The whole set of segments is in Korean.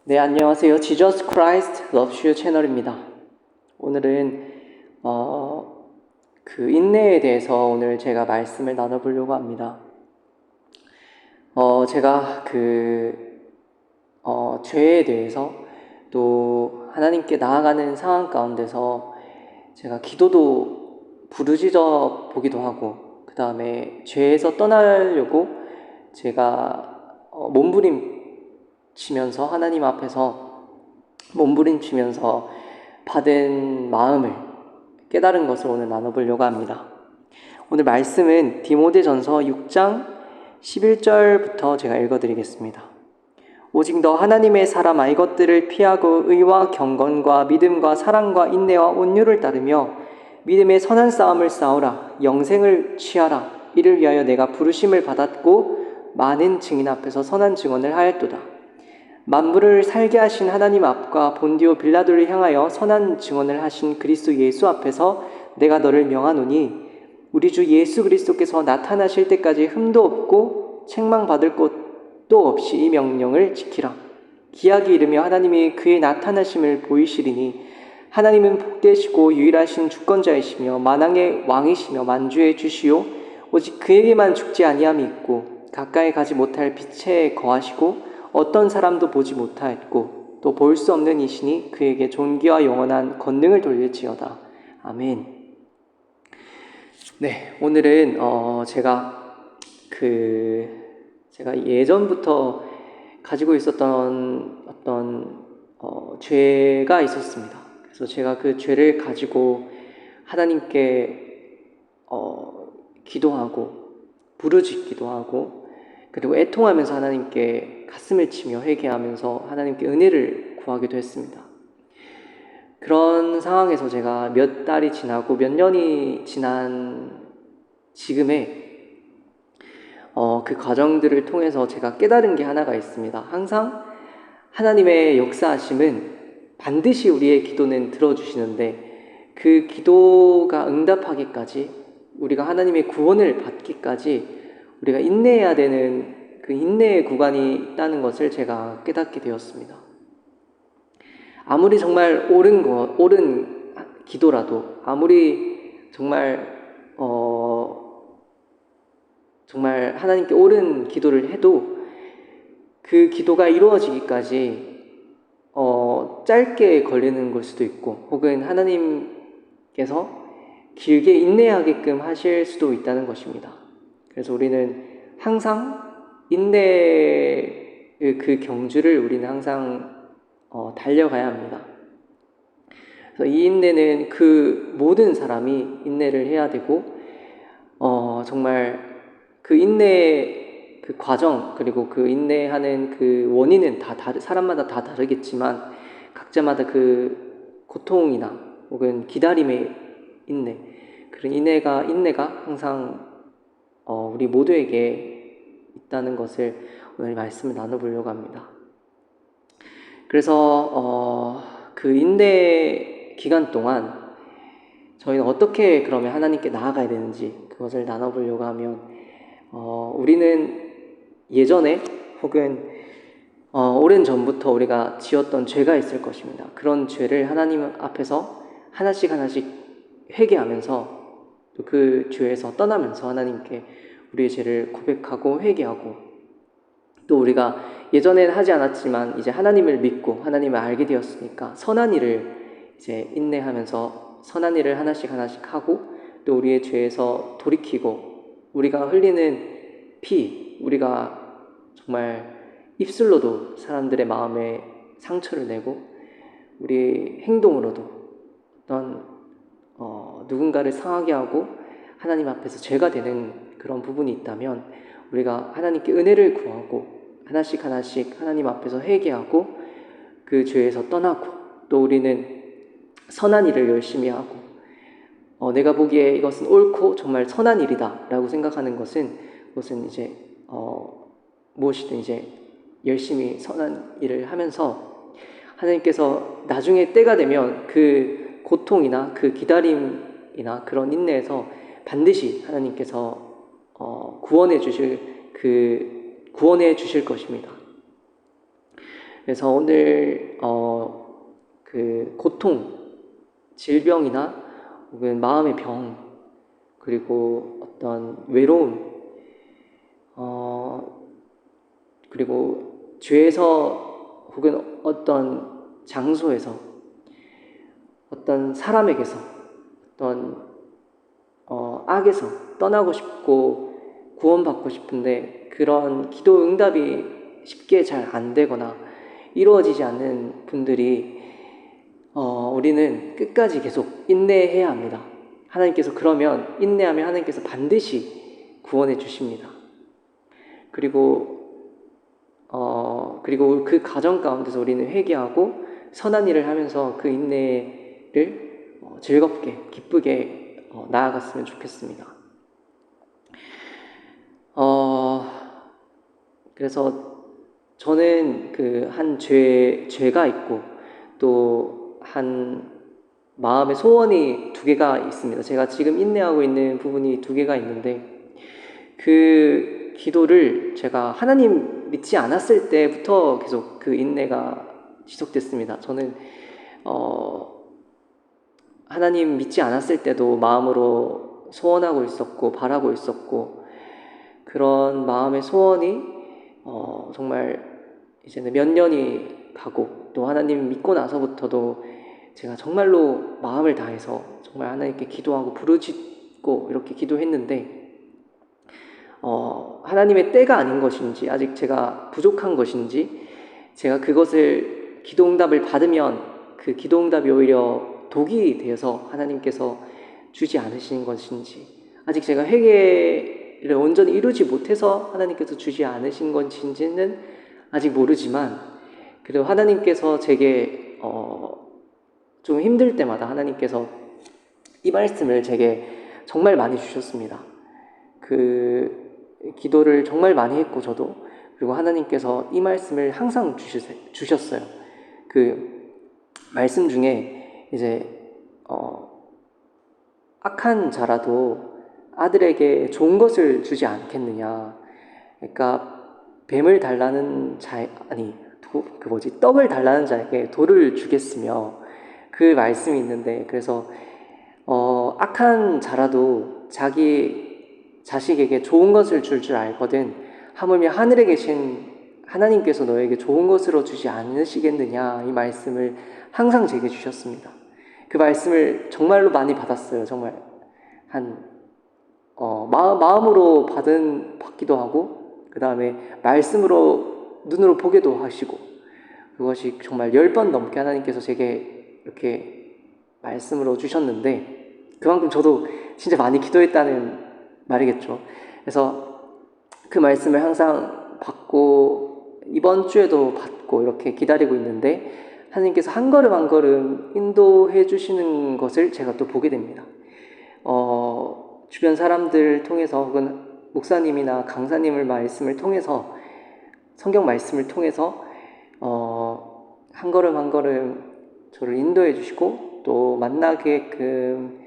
네, 안녕하세요. Jesus Christ Loves You 채널입니다. 오늘은 그 인내에 대해서 오늘 제가 말씀을 나눠보려고 합니다. 제가 죄에 대해서 또 하나님께 나아가는 상황 가운데서 제가 기도도 부르짖어 보기도 하고, 그 다음에 죄에서 떠나려고 제가 몸부림치면서 하나님 앞에서 몸부림치면서 받은 마음을 깨달은 것을 오늘 나눠보려고 합니다. 오늘 말씀은 디모데전서 6장 11절부터 제가 읽어드리겠습니다. 오직 너 하나님의 사람아, 이것들을 피하고 의와 경건과 믿음과 사랑과 인내와 온유를 따르며 믿음의 선한 싸움을 싸우라. 영생을 취하라. 이를 위하여 내가 부르심을 받았고 많은 증인 앞에서 선한 증언을 하였도다. 만물을 살게 하신 하나님 앞과 본디오 빌라도를 향하여 선한 증언을 하신 그리스도 예수 앞에서 내가 너를 명하노니, 우리 주 예수 그리스도께서 나타나실 때까지 흠도 없고 책망받을 것도 없이 이 명령을 지키라. 기약이 이르며 하나님이 그의 나타나심을 보이시리니, 하나님은 복되시고 유일하신 주권자이시며 만왕의 왕이시며 만주의 주시요 오직 그에게만 죽지 아니함이 있고 가까이 가지 못할 빛에 거하시고 어떤 사람도 보지 못하였고 또 볼 수 없는 이시니 그에게 존귀와 영원한 권능을 돌릴지어다. 아멘. 네, 오늘은 제가 예전부터 가지고 있었던 어떤 죄가 있었습니다. 그래서 제가 그 죄를 가지고 하나님께 기도하고 부르짖기도 하고, 그리고 애통하면서 하나님께 가슴을 치며 회개하면서 하나님께 은혜를 구하기도 했습니다. 그런 상황에서 제가 몇 달이 지나고 몇 년이 지난 지금에 그 과정들을 통해서 제가 깨달은 게 하나가 있습니다. 항상 하나님의 역사하심은 반드시 우리의 기도는 들어주시는데, 그 기도가 응답하기까지, 우리가 하나님의 구원을 받기까지 우리가 인내해야 되는 그 인내의 구간이 있다는 것을 제가 깨닫게 되었습니다. 아무리 정말 옳은 기도라도, 아무리 정말 하나님께 옳은 기도를 해도 그 기도가 이루어지기까지 짧게 걸리는 걸 수도 있고, 혹은 하나님께서 길게 인내하게끔 하실 수도 있다는 것입니다. 그래서 우리는 항상 인내의 그 경주를 우리는 항상 달려가야 합니다. 그래서 이 인내는 그 모든 사람이 인내를 해야 되고, 정말 그 인내의 그 과정, 그리고 그 인내하는 그 원인은 사람마다 다 다르겠지만, 각자마다 그 고통이나 혹은 기다림의 인내, 그런 인내가 항상 우리 모두에게 있다는 것을 오늘 말씀을 나눠보려고 합니다. 그래서 그 인내 기간 동안 저희는 어떻게 그러면 하나님께 나아가야 되는지 그것을 나눠보려고 하면, 우리는 예전에 혹은 오랜 전부터 우리가 지었던 죄가 있을 것입니다. 그런 죄를 하나님 앞에서 하나씩 회개하면서 또 그 죄에서 떠나면서 하나님께 우리의 죄를 고백하고 회개하고, 또 우리가 예전에는 하지 않았지만 이제 하나님을 믿고 하나님을 알게 되었으니까 선한 일을 이제 인내하면서 선한 일을 하나씩 하고, 또 우리의 죄에서 돌이키고, 우리가 흘리는 피, 우리가 정말 입술로도 사람들의 마음에 상처를 내고, 우리 행동으로도 어떤 누군가를 상하게 하고 하나님 앞에서 죄가 되는 그런 부분이 있다면, 우리가 하나님께 은혜를 구하고 하나씩 하나님 앞에서 회개하고 그 죄에서 떠나고, 또 우리는 선한 일을 열심히 하고, 내가 보기에 이것은 옳고 정말 선한 일이다 라고 생각하는 그것은 이제 무엇이든 이제 열심히 선한 일을 하면서, 하나님께서 나중에 때가 되면 그 고통이나 그 기다림이나 그런 인내에서 반드시 하나님께서 구원해 주실 것입니다. 그래서 오늘 그 고통, 질병이나 혹은 마음의 병, 그리고 어떤 외로움, 그리고 죄에서 혹은 어떤 장소에서, 어떤 사람에게서, 어떤 악에서 떠나고 싶고 구원받고 싶은데 그런 기도 응답이 쉽게 잘 안 되거나 이루어지지 않는 분들이 우리는 끝까지 계속 인내해야 합니다. 하나님께서 그러면 인내하면 하나님께서 반드시 구원해 주십니다. 그리고 그 과정 가운데서 우리는 회개하고 선한 일을 하면서 그 인내를 즐겁게 기쁘게 나아갔으면 좋겠습니다. 그래서 저는 그 한 죄가 있고 또 한 마음의 소원이 두 개가 있습니다. 제가 지금 인내하고 있는 부분이 두 개가 있는데 그 기도를 제가 하나님 믿지 않았을 때부터 계속 그 인내가 지속됐습니다. 저는 하나님 믿지 않았을 때도 마음으로 소원하고 있었고 바라고 있었고 그런 마음의 소원이 정말 이제는 몇 년이 가고 또 하나님 믿고 나서부터도 제가 정말로 마음을 다해서 정말 하나님께 기도하고 부르짖고 이렇게 기도했는데 하나님의 때가 아닌 것인지 아직 제가 부족한 것인지 제가 그것을 기도응답을 받으면 그 기도응답이 오히려 독이 되어서 하나님께서 주지 않으시는 것인지 아직 제가 회개를 온전히 이루지 못해서 하나님께서 주지 않으신 것인지는 아직 모르지만 그래도 하나님께서 제게 좀 힘들 때마다 하나님께서 이 말씀을 제게 정말 많이 주셨습니다. 그 기도를 정말 많이 했고 저도 그리고 하나님께서 이 말씀을 항상 주셨어요. 그 말씀 중에 이제 악한 자라도 아들에게 좋은 것을 주지 않겠느냐. 그러니까 뱀을 달라는 자 떡을 달라는 자에게 돌을 주겠으며 그 말씀이 있는데 그래서 악한 자라도 자기 자식에게 좋은 것을 줄 알거든 하물며 하늘에 계신 하나님께서 너에게 좋은 것으로 주지 않으시겠느냐 이 말씀을 항상 제게 주셨습니다. 그 말씀을 정말로 많이 받았어요. 정말 마음으로 받기도 하고 그 다음에 말씀으로 눈으로 보게도 하시고 그것이 정말 10번 넘게 하나님께서 제게 이렇게 말씀으로 주셨는데 그만큼 저도 진짜 많이 기도했다는 말이겠죠. 그래서 그 말씀을 항상 받고 이번 주에도 받고 이렇게 기다리고 있는데 하나님께서 한 걸음 한 걸음 인도해 주시는 것을 제가 또 보게 됩니다. 주변 사람들 통해서 혹은 목사님이나 강사님을 말씀을 통해서 성경 말씀을 통해서 한 걸음 한 걸음 저를 인도해 주시고 또 만나게끔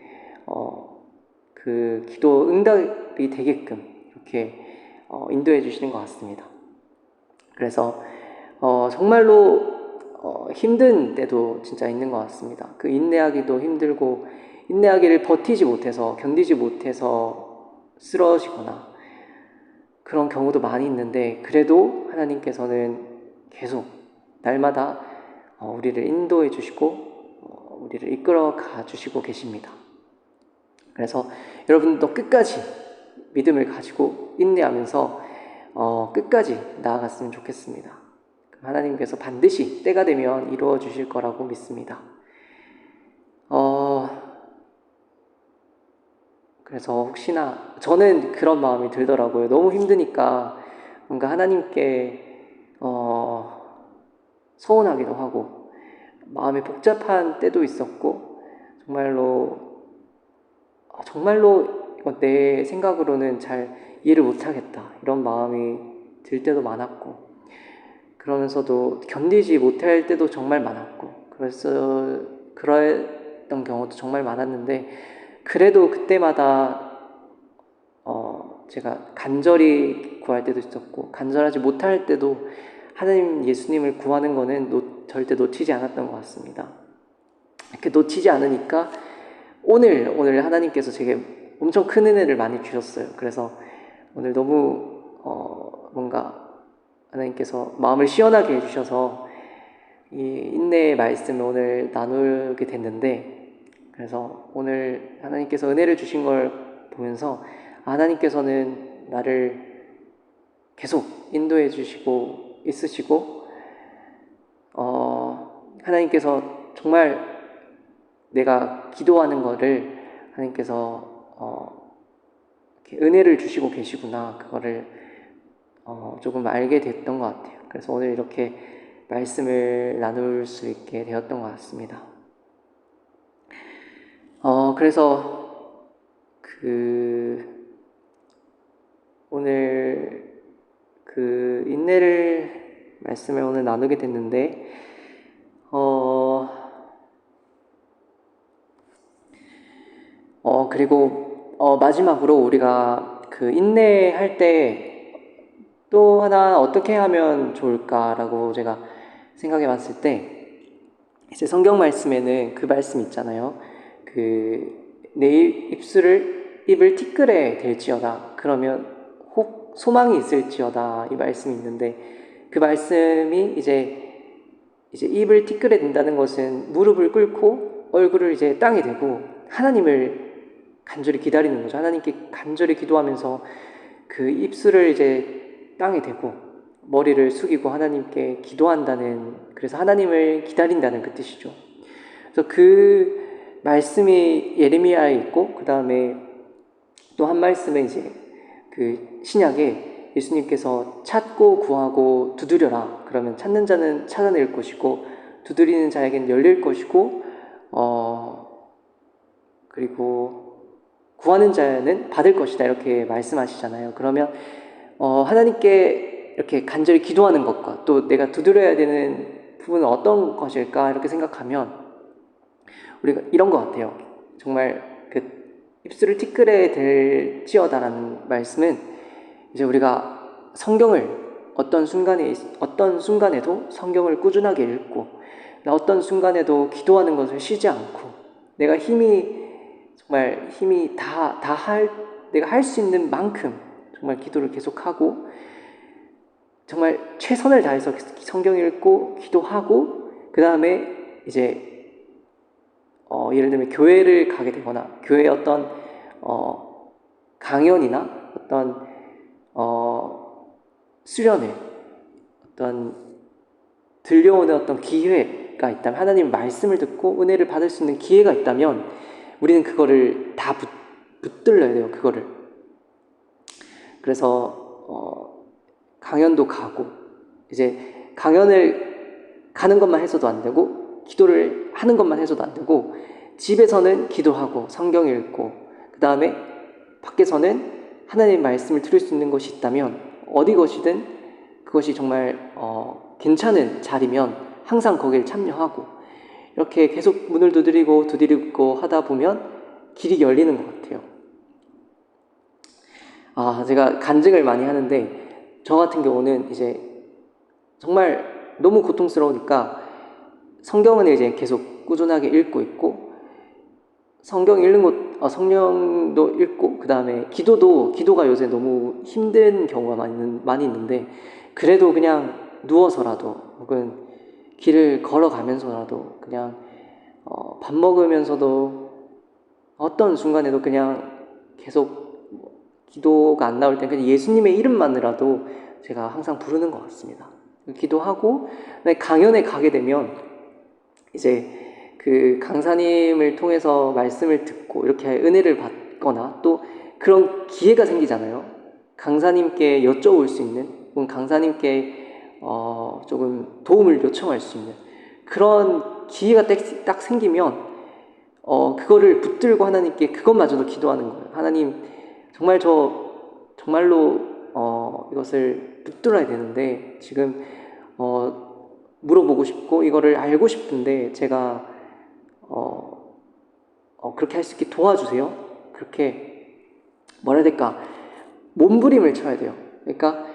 그 기도 응답이 되게끔 이렇게 인도해 주시는 것 같습니다. 그래서 정말로 힘든 때도 진짜 있는 것 같습니다. 그 인내하기도 힘들고 인내하기를 버티지 못해서 견디지 못해서 쓰러지거나 그런 경우도 많이 있는데 그래도 하나님께서는 계속 날마다 우리를 인도해 주시고 우리를 이끌어 가 주시고 계십니다. 그래서 여러분도 끝까지 믿음을 가지고 인내하면서 끝까지 나아갔으면 좋겠습니다. 하나님께서 반드시 때가 되면 이루어 주실 거라고 믿습니다. 그래서 혹시나 저는 그런 마음이 들더라고요. 너무 힘드니까 뭔가 하나님께 서운하기도 하고 마음이 복잡한 때도 있었고 정말로 이거 내 생각으로는 잘 이해를 못하겠다 이런 마음이 들 때도 많았고 그러면서도 견디지 못할 때도 정말 많았고 그랬던 경우도 정말 많았는데 그래도 그때마다 제가 간절히 구할 때도 있었고 간절하지 못할 때도 하나님 예수님을 구하는 거는 절대 놓치지 않았던 것 같습니다. 이렇게 놓치지 않으니까 오늘 하나님께서 제게 엄청 큰 은혜를 많이 주셨어요. 그래서 오늘 너무 뭔가 하나님께서 마음을 시원하게 해주셔서 이 인내의 말씀을 오늘 나누게 됐는데, 그래서 오늘 하나님께서 은혜를 주신 걸 보면서 하나님께서는 나를 계속 인도해 주시고 있으시고, 하나님께서 정말 내가 기도하는 거를 하나님께서 이렇게 은혜를 주시고 계시구나, 그거를 조금 알게 됐던 것 같아요. 그래서 오늘 이렇게 말씀을 나눌 수 있게 되었던 것 같습니다. 그래서 오늘 인내를 말씀을 오늘 나누게 됐는데, 그리고 마지막으로 우리가 인내할 때 또 하나 어떻게 하면 좋을까라고 제가 생각해 봤을 때, 이제 성경 말씀에는 그 말씀 있잖아요. 내 입을 티끌에 댈지어다. 그러면 혹 소망이 있을지어다. 이 말씀이 있는데, 그 말씀이 이제 입을 티끌에 댄다는 것은 무릎을 꿇고 얼굴을 이제 땅에 대고 하나님을 간절히 기다리는 거죠. 하나님께 간절히 기도하면서 그 입술을 이제 땅에 대고 머리를 숙이고 하나님께 기도한다는, 그래서 하나님을 기다린다는 그 뜻이죠. 그래서 그 말씀이 예레미야에 있고, 그 다음에 또 한 말씀에 이제 신약에 예수님께서 찾고 구하고 두드려라. 그러면 찾는 자는 찾아낼 것이고 두드리는 자에게는 열릴 것이고 그리고 구하는 자는 받을 것이다, 이렇게 말씀하시잖아요. 그러면 하나님께 이렇게 간절히 기도하는 것과 또 내가 두드려야 되는 부분은 어떤 것일까, 이렇게 생각하면 우리가 이런 것 같아요. 정말 입술을 티끌에 댈지어다라는 말씀은 이제 우리가 성경을 어떤 순간에도 성경을 꾸준하게 읽고, 어떤 순간에도 기도하는 것을 쉬지 않고, 내가 내가 할 수 있는 만큼 정말 기도를 계속하고, 정말 최선을 다해서 성경 읽고 기도하고, 그 다음에 이제 예를 들면 교회를 가게 되거나 교회의 어떤 강연이나 어떤 수련회, 어떤 들려오는 어떤 기회가 있다면, 하나님 말씀을 듣고 은혜를 받을 수 있는 기회가 있다면 우리는 그거를 다 붙들려야 돼요. 그거를. 그래서 강연도 가고, 이제 강연을 가는 것만 해서도 안 되고 기도를 하는 것만 해서도 안 되고, 집에서는 기도하고 성경 읽고, 그 다음에 밖에서는 하나님의 말씀을 들을 수 있는 것이 있다면, 어디 것이든 그것이 정말 괜찮은 자리면 항상 거기에 참여하고, 이렇게 계속 문을 두드리고 하다 보면 길이 열리는 것 같아요. 제가 간증을 많이 하는데, 저 같은 경우는 이제 정말 너무 고통스러우니까 성경은 이제 계속 꾸준하게 읽고 있고, 성경 읽는 것, 성령도 읽고, 그 다음에 기도가 요새 너무 힘든 경우가 많이 있는데, 그래도 그냥 누워서라도 혹은 길을 걸어가면서라도 그냥 밥 먹으면서도 어떤 순간에도 그냥 계속 기도가 안 나올 때 그냥 예수님의 이름만이라도 제가 항상 부르는 것 같습니다. 기도하고, 강연에 가게 되면 이제 그 강사님을 통해서 말씀을 듣고 이렇게 은혜를 받거나 또 그런 기회가 생기잖아요. 강사님께 여쭤볼 수 있는, 혹은 강사님께 조금 도움을 요청할 수 있는 그런 기회가 딱 생기면 그거를 붙들고 하나님께 그것마저도 기도하는 거예요. 하나님, 정말 정말로 이것을 붙들어야 되는데 지금 물어보고 싶고 이거를 알고 싶은데 제가 그렇게 할 수 있게 도와주세요. 그렇게 뭐라 해야 될까, 몸부림을 쳐야 돼요. 그러니까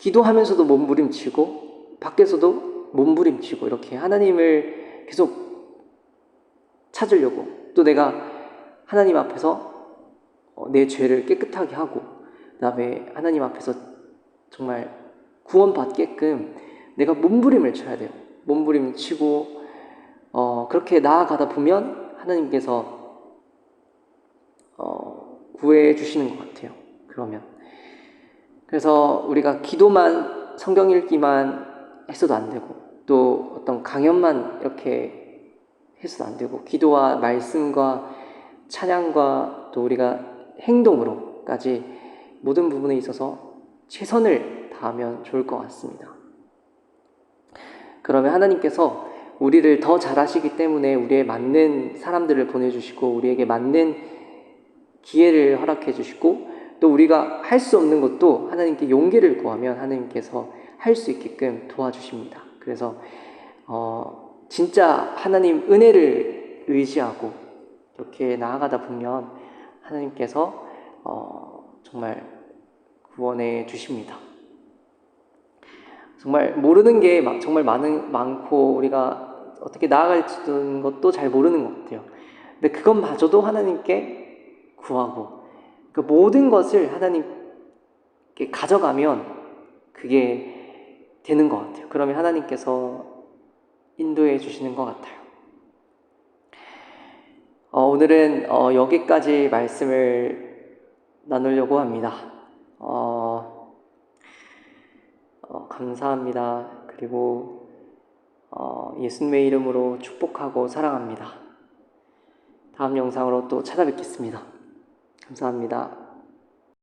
기도하면서도 몸부림치고 밖에서도 몸부림치고 이렇게 하나님을 계속 찾으려고, 또 내가 하나님 앞에서 내 죄를 깨끗하게 하고 그 다음에 하나님 앞에서 정말 구원받게끔 내가 몸부림을 쳐야 돼요. 몸부림을 치고 그렇게 나아가다 보면 하나님께서 구해 주시는 것 같아요. 그래서 우리가 기도만, 성경 읽기만 했어도 안 되고, 또 어떤 강연만 이렇게 해서도 안 되고, 기도와 말씀과 찬양과 또 우리가 행동으로까지 모든 부분에 있어서 최선을 다하면 좋을 것 같습니다. 그러면 하나님께서 우리를 더 잘하시기 때문에 우리에 맞는 사람들을 보내주시고 우리에게 맞는 기회를 허락해 주시고, 또 우리가 할 수 없는 것도 하나님께 용기를 구하면 하나님께서 할 수 있게끔 도와주십니다. 그래서 진짜 하나님 은혜를 의지하고 이렇게 나아가다 보면 하나님께서 정말 구원해 주십니다. 정말 모르는 게 정말 많고 우리가 어떻게 나아갈지는 것도 잘 모르는 것 같아요. 근데 그것마저도 하나님께 구하고 그 모든 것을 하나님께 가져가면 그게 되는 것 같아요. 그러면 하나님께서 인도해 주시는 것 같아요. 오늘은 여기까지 말씀을 나누려고 합니다. 감사합니다. 그리고 예수님의 이름으로 축복하고 사랑합니다. 다음 영상으로 또 찾아뵙겠습니다. 감사합니다.